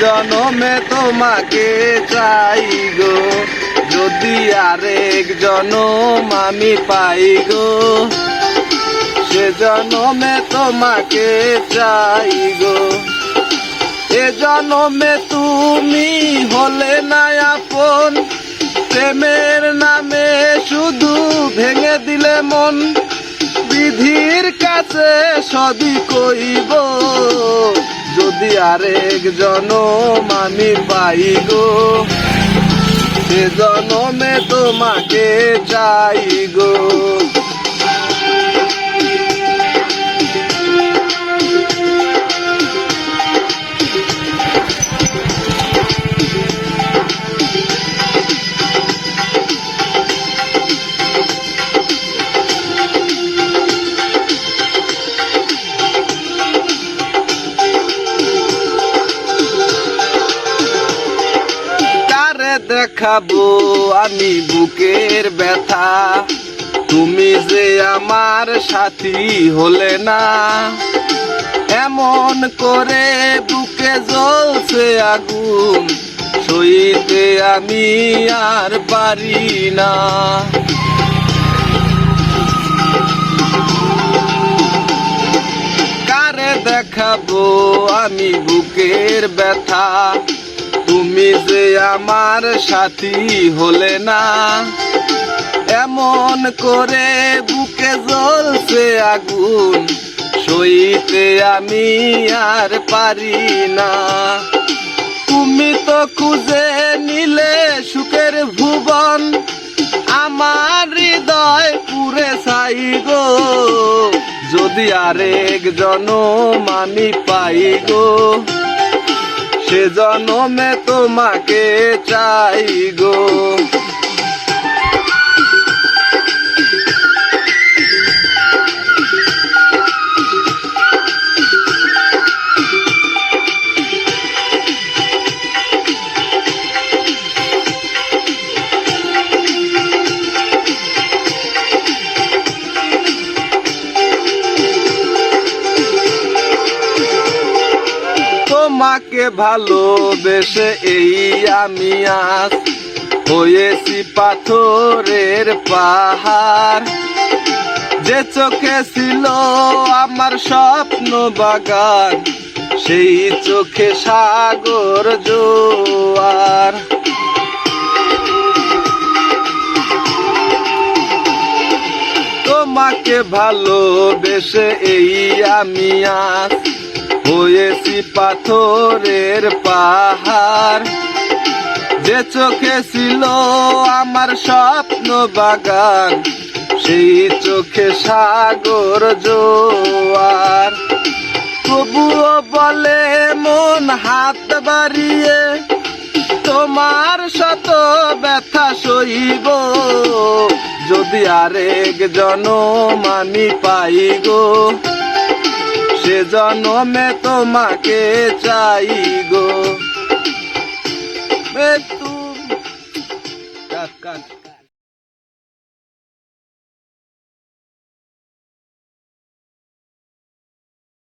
জনমে তোমাকে চাই গো, যদি আরেক জনম আমি পাই গো, সে জনমে তোমাকে চাই গো। এ জনমে তুমি হলে না আপন, প্রেমের নামে শুধু ভেঙে দিলে মন। বিধির কাছে সবই কইব, যদি আরেক জনম আমি পাই গো, সে জনমে তোমাকে চাই গো। দেখাবো আমি বুকের ব্যথা, তুমি যে আমার সাথী হলে না। এমন করে বুকে জ্বলছে আগুন, সইতে আমি আর পারি না। কারে দেখাবো আমি বুকের ব্যথা, তুমি যে আমার সাথী হলে না। এমন করে বুকে জ্বলছে আগুন, সইতে আমি আর পারি না। তুমি তো খুঁজে নিলে সুখের ভুবন, আমার হৃদয় পুরে ছাই গো, যদি আরেক জনম আমি পাই গো, সে জনমে তোমাকে চাই গো। তোমাকে ভালোবেসে এই আমি আজ হয়েছি পাথরের পাহাড়। যে চোখে ছিল আমার স্বপ্ন বাগান, সেই চোখে সাগর জোয়ার। তোমাকে ভালোবেসে এই আমি আজ হয়েছি পাথরের পাহাড়। যে চোখে ছিল আমার স্বপ্ন বাগান, সেই চোখে সাগর জোয়ার। তবুও বলে মন হাত বাড়িয়ে, তোমার শত ব্যথা সইব, যদি আরেক জনম আমি পাই গো, সে জনমে তোমাকে চাই গো।